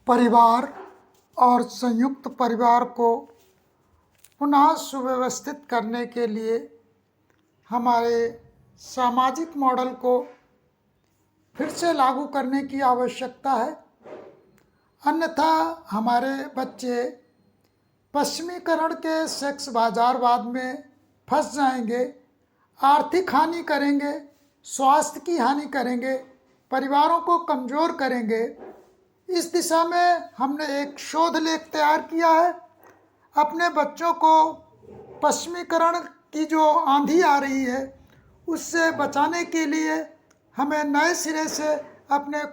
परिवार और संयुक्त परिवार को पुनः सुव्यवस्थित करने के लिए हमारे सामाजिक मॉडल को फिर से लागू करने की आवश्यकता है। अन्यथा हमारे बच्चे पश्चिमीकरण के सेक्स बाजारवाद में फंस जाएंगे, आर्थिक हानि करेंगे, स्वास्थ्य की हानि करेंगे, परिवारों को कमज़ोर करेंगे। इस दिशा में हमने एक शोध लेख तैयार किया है। अपने बच्चों को पश्चिमीकरण की जो आंधी आ रही है उससे बचाने के लिए हमें नए सिरे से अपने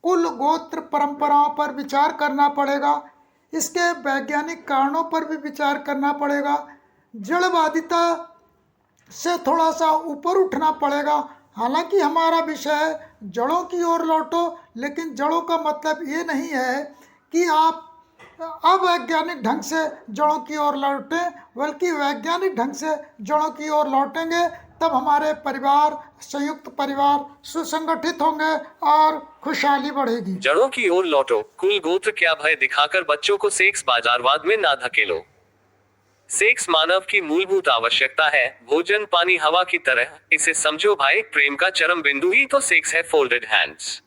कुल गोत्र परंपराओं पर विचार करना पड़ेगा। इसके वैज्ञानिक कारणों पर भी विचार करना पड़ेगा। जड़वादिता से थोड़ा सा ऊपर उठना पड़ेगा। हालांकि हमारा विषय है जड़ों की ओर लौटो, लेकिन जड़ों का मतलब ये नहीं है कि आप अवैज्ञानिक ढंग से जड़ों की ओर लौटें, बल्कि वैज्ञानिक ढंग से जड़ों की ओर लौटेंगे तब हमारे परिवार, संयुक्त परिवार सुसंगठित होंगे और खुशहाली बढ़ेगी। जड़ों की ओर लौटो, कुल गोत्र क्या भय दिखाकर बच्चों को सेक्स बाजारवाद में ना धकेलो। सेक्स मानव की मूलभूत आवश्यकता है, भोजन पानी हवा की तरह। इसे समझो भाई, प्रेम का चरम बिंदु ही तो सेक्स है। Folded hands.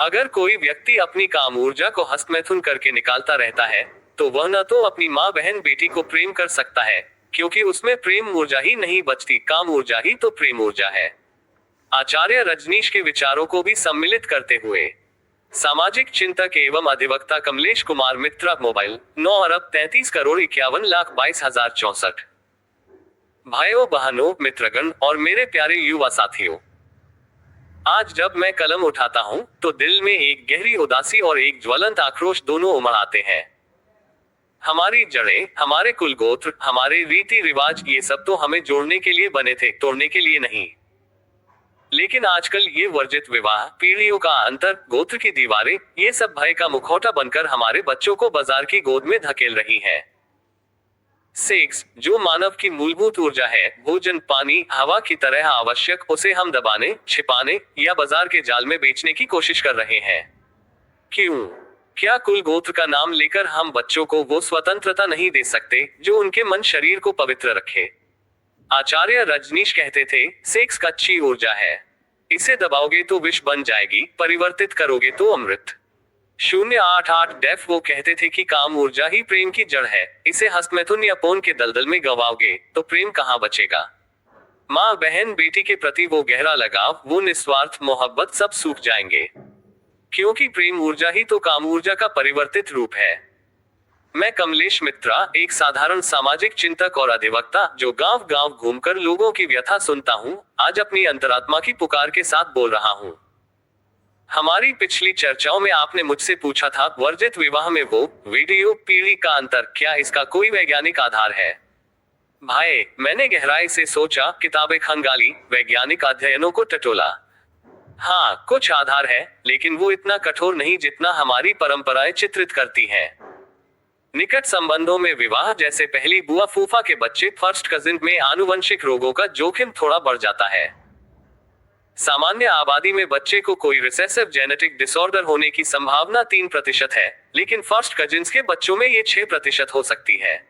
अगर कोई व्यक्ति अपनी काम ऊर्जा को हस्तमैथुन करके निकालता रहता है तो वह न तो अपनी माँ बहन बेटी को प्रेम कर सकता है, क्योंकि उसमें प्रेम ऊर्जा ही नहीं बचती, काम ऊर्जा ही तो प्रेम ऊर्जा है। आचार्य रजनीश के विचारों को भी सम्मिलित करते हुए सामाजिक चिंतक एवं अधिवक्ता कमलेश कुमार मित्रा, मोबाइल 9,33,51,22,064। भाइयों बहनों, मित्रगण और मेरे प्यारे युवा साथियों, आज जब मैं कलम उठाता हूं तो दिल में एक गहरी उदासी और एक ज्वलंत आक्रोश दोनों उमड़ आते हैं। हमारी जड़ें, हमारे कुल गोत्र, हमारे रीति रिवाज, ये सब तो हमें जोड़ने के लिए बने थे, तोड़ने के लिए नहीं। लेकिन आजकल ये वर्जित विवाह, पीढ़ियों का अंतर, गोत्र की दीवारें, ये सब भय का मुखौटा बनकर हमारे बच्चों को बाजार की गोद में धकेल रही हैं। सेक्स, जो मानव की मूलभूत ऊर्जा है, भोजन पानी हवा की तरह आवश्यक, उसे हम दबाने, छिपाने या बाजार के जाल में बेचने की कोशिश कर रहे हैं। क्यों? क्या कुल गोत्र का नाम लेकर हम बच्चों को वो स्वतंत्रता नहीं दे सकते जो उनके मन शरीर को पवित्र रखे? आचार्य रजनीश कहते थे, सेक्स कच्ची ऊर्जा है, इसे दबाओगे तो विष बन जाएगी, परिवर्तित करोगे तो अमृत। 088 डेफ वो कहते थे कि काम ऊर्जा ही प्रेम की जड़ है, इसे हस्तमैथुन या पौन के दलदल में गंवाओगे तो प्रेम कहाँ बचेगा। माँ बहन बेटी के प्रति वो गहरा लगाव, वो निस्वार्थ मोहब्बत, सब सूख जाएंगे, क्योंकि प्रेम ऊर्जा ही तो काम ऊर्जा का परिवर्तित रूप है। मैं कमलेश मित्रा, एक साधारण सामाजिक चिंतक और अधिवक्ता जो गांव गांव घूमकर लोगों की व्यथा सुनता हूं, आज अपनी अंतरात्मा की पुकार के साथ बोल रहा हूं। हमारी पिछली चर्चाओं में आपने मुझसे पूछा था, वर्जित विवाह में वो वीडियो पीढ़ी का अंतर, क्या इसका कोई वैज्ञानिक आधार है? भाई, मैंने गहराई से सोचा, किताबें खंगाली, वैज्ञानिक अध्ययनों को टटोला। हाँ, कुछ आधार है, लेकिन वो इतना कठोर नहीं जितना हमारी परंपराएं चित्रित करती हैं। निकट संबंधों में विवाह, जैसे पहली बुआ फूफा के बच्चे, फर्स्ट कजिन में आनुवंशिक रोगों का जोखिम थोड़ा बढ़ जाता है। सामान्य आबादी में बच्चे को कोई रिसेसिव जेनेटिक डिसऑर्डर होने की संभावना 3% है, लेकिन फर्स्ट कजिन्स के बच्चों में ये 6% हो सकती है।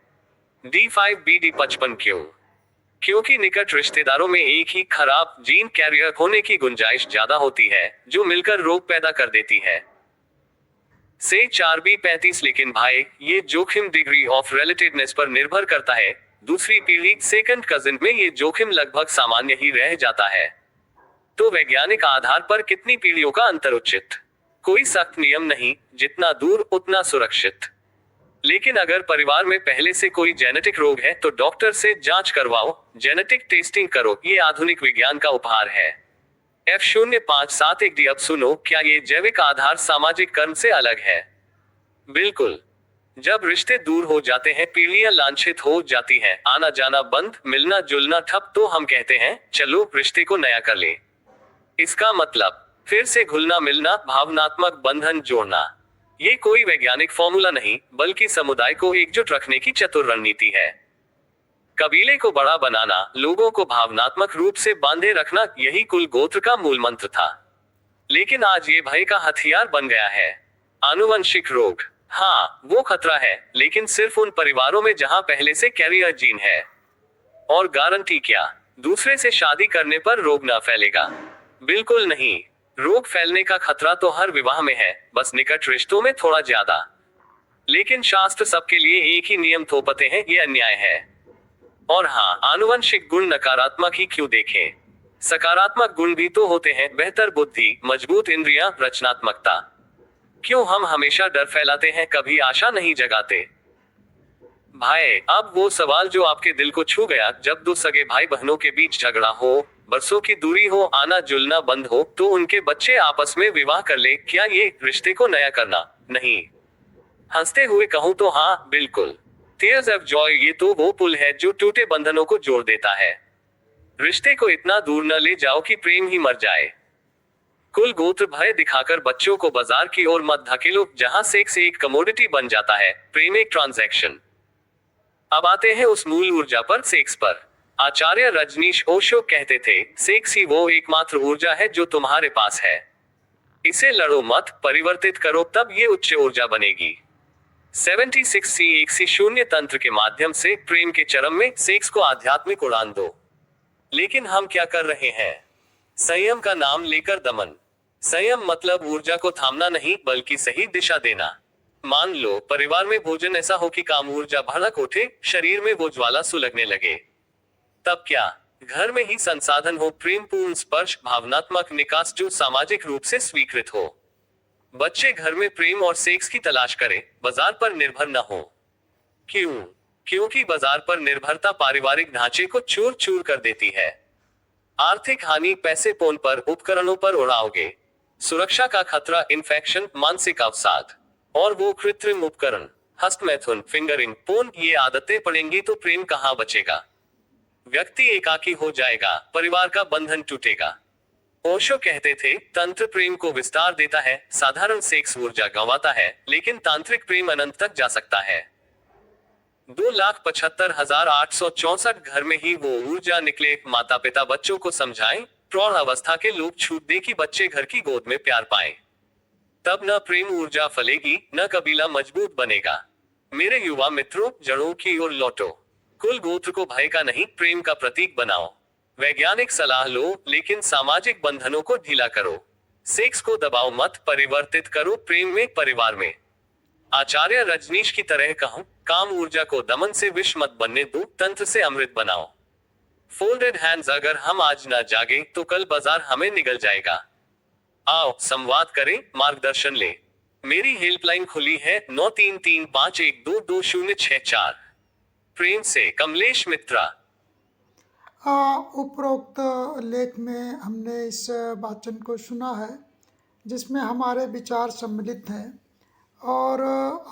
D5BD55 क्यों? क्योंकि निकट रिश्तेदारों में एक ही खराब जीन कैरियर होने की गुंजाइश ज्यादा होती है, जो मिलकर रोग पैदा कर देती है। से 4B35। लेकिन भाई, ये जोखिम डिग्री ऑफ रिलेटेडनेस पर निर्भर करता है। दूसरी पीढ़ी, सेकंड कजिन में ये जोखिम लगभग सामान्य ही रह जाता है। तो वैज्ञानिक आधार पर कितनी पीढ़ियों का अंतर उचित? कोई सख्त नियम नहीं, जितना दूर उतना सुरक्षित। लेकिन अगर परिवार में पहले से कोई जेनेटिक रोग है तो डॉक्टर से जांच करवाओ, जेनेटिक टेस्टिंग करो, ये आधुनिक विज्ञान का उपहार है। F0571D। अब सुनो, क्या ये जैविक आधार सामाजिक कर्म से अलग है? बिल्कुल। जब रिश्ते दूर हो जाते हैं, पीढ़ियां लांछित हो जाती हैं, आना जाना बंद, मिलना जुलना ठप, तो हम कहते हैं, चलो रिश्ते को नया कर ले। इसका मतलब फिर से घुलना मिलना, भावनात्मक बंधन जोड़ना। ये कोई वैज्ञानिक फॉर्मूला नहीं, बल्कि समुदाय को एकजुट रखने की चतुर रणनीति है। कबीले को बड़ा बनाना, लोगों को भावनात्मक रूप से बांधे रखना, यही कुल गोत्र का मूल मंत्र था। लेकिन आज ये भय का हथियार बन गया है। आनुवंशिक रोग, हाँ वो खतरा है, लेकिन सिर्फ उन परिवारों में जहां पहले से कैरियर जीन है। और गारंटी क्या, दूसरे से शादी करने पर रोग ना फैलेगा? बिल्कुल नहीं। रोग फैलने का खतरा तो हर विवाह में है, बस निकट रिश्तों में थोड़ा ज्यादा। लेकिन शास्त्र सबके लिए एक ही नियम थोपते हैं, ये अन्याय है। और हाँ, आनुवंशिक गुण नकारात्मक ही क्यों देखें? सकारात्मक गुण भी तो होते हैं, बेहतर बुद्धि, मजबूत इंद्रियां, रचनात्मकता। क्यों हम हमेशा डर फैलाते हैं, कभी आशा नहीं जगाते? भाई, अब वो सवाल जो आपके दिल को छू गया, जब दो सगे भाई बहनों के बीच झगड़ा हो, बरसों की दूरी हो, आना जुलना बंद हो, तो उनके बच्चे आपस में विवाह कर ले, क्या ये रिश्ते को नया करना नहीं? हंसते हुए कहूं तो हाँ, बिल्कुल। टीयर्स ऑफ जॉय, ये तो वो पुल है जो टूटे बंधनों को जोड़ देता है। रिश्ते को इतना दूर न ले जाओ कि प्रेम ही मर जाए। कुल गोत्र भय दिखाकर बच्चों को बाजार की ओर मत धकेलो, जहां सेक्स एक कमोडिटी बन जाता है, प्रेम एक ट्रांजैक्शन। अब आते हैं उस मूल ऊर्जा पर, सेक्स पर। आचार्य रजनीश ओशो कहते थे, सेक्स ही वो एकमात्र ऊर्जा है जो तुम्हारे पास है। इसे लड़ो मत, परिवर्तित करो, तब ये उच्च ऊर्जा बनेगी। 76C शून्य तंत्र के माध्यम से प्रेम के चरम में सेक्स को आध्यात्मिक उड़ान दो। लेकिन हम क्या कर रहे हैं? संयम का नाम लेकर दमन। संयम मतलब ऊर्जा को थामना नहीं, बल्कि सही दिशा देना। मान लो परिवार में भोजन ऐसा हो कि काम ऊर्जा भड़क उठे, शरीर में वो ज्वाला सुलगने लगे। तब क्या? घर में ही संसाधन हो, प्रेमपूर्ण स्पर्श, भावनात्मक निकास जो सामाजिक रूप से स्वीकृत हो। बच्चे घर में प्रेम और सेक्स की तलाश करें, बाजार पर निर्भर न हो। क्यों? क्योंकि बाजार पर निर्भरता पारिवारिक ढांचे को चूर चूर कर देती है। आर्थिक हानि पैसे पोन पर, उपकरणों पर उड़ाओगे। सुरक्षा का खतरा, इन्फेक्शन, मानसिक अवसाद। और वो कृत्रिम उपकरण, हस्तमैथुन, फिंगरिंग, पोन, ये आदतें पड़ेंगी तो प्रेम कहाँ बचेगा? व्यक्ति एकाकी हो जाएगा, परिवार का बंधन टूटेगा। ओशो कहते थे, तंत्र प्रेम को विस्तार देता है, साधारण सेक्स ऊर्जा गंवाता है, लेकिन तांत्रिक प्रेम अनंत तक जा सकता है। 2,75,864 घर में ही वो ऊर्जा निकले। माता पिता बच्चों को समझाएं, प्रौढ़ अवस्था के लोग छूट दे कि बच्चे घर की गोद में प्यार पाएं। तब न प्रेम ऊर्जा फलेगी, न कबीला मजबूत बनेगा। मेरे युवा मित्रों, जड़ों की ओर लौटो। कुल गोत्र को भय का नहीं, प्रेम का प्रतीक बनाओ। वैज्ञानिक सलाह लो, लेकिन सामाजिक बंधनों को ढीला करो। सेक्स को दबाओ मत, परिवर्तित करो प्रेम में, परिवार में। आचार्य रजनीश की तरह कहूं, काम ऊर्जा को दमन से विष मत बनने दो, तंत्र से अमृत बनाओ। फोल्डेड हैंड्स, अगर हम आज न जागे तो कल बाजार हमें निगल जाएगा। आओ संवाद करें, मार्गदर्शन ले। मेरी हेल्पलाइन खुली है 9335122064। प्रेम से कमलेश मित्रा। उपरोक्त लेख में हमने इस वाचन को सुना है, जिसमें हमारे विचार सम्मिलित हैं, और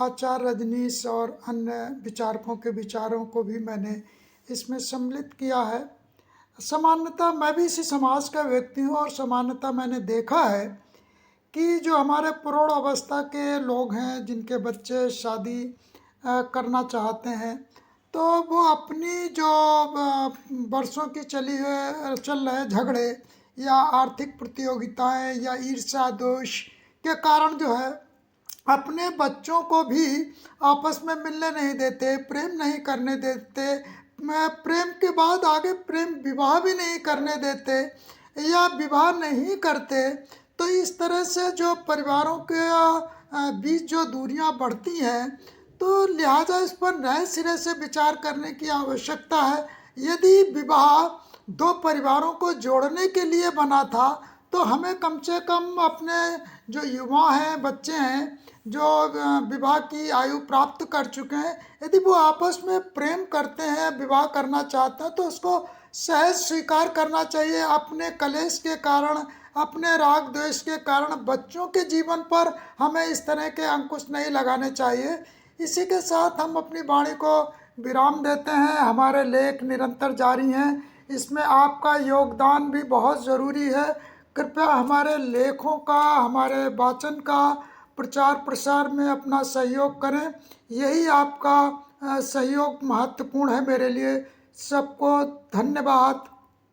आचार्य रजनीश और अन्य विचारकों के विचारों को भी मैंने इसमें सम्मिलित किया है। सामान्यतः मैं भी इसी समाज का व्यक्ति हूँ, और सामान्यतः मैंने देखा है कि जो हमारे प्रौढ़ अवस्था के लोग हैं, जिनके बच्चे शादी करना चाहते हैं, तो वो अपनी जो बरसों की चल रहे झगड़े या आर्थिक प्रतियोगिताएं या ईर्ष्या दोष के कारण जो है, अपने बच्चों को भी आपस में मिलने नहीं देते, प्रेम नहीं करने देते, प्रेम के बाद आगे प्रेम विवाह भी नहीं करने देते या विवाह नहीं करते। तो इस तरह से जो परिवारों के बीच जो दूरियां बढ़ती हैं, तो लिहाजा इस पर नए सिरे से विचार करने की आवश्यकता है। यदि विवाह दो परिवारों को जोड़ने के लिए बना था, तो हमें कम से कम अपने जो युवा हैं, बच्चे हैं, जो विवाह की आयु प्राप्त कर चुके हैं, यदि वो आपस में प्रेम करते हैं, विवाह करना चाहते हैं, तो उसको सहज स्वीकार करना चाहिए। अपने कलेश के कारण, अपने राग द्वेष के कारण बच्चों के जीवन पर हमें इस तरह के अंकुश नहीं लगाने चाहिए। इसी के साथ हम अपनी वाणी को विराम देते हैं। हमारे लेख निरंतर जारी हैं, इसमें आपका योगदान भी बहुत ज़रूरी है। कृपया हमारे लेखों का, हमारे वाचन का प्रचार प्रसार में अपना सहयोग करें। यही आपका सहयोग महत्वपूर्ण है मेरे लिए। सबको धन्यवाद।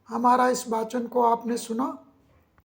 हमारा इस वाचन को आपने सुना।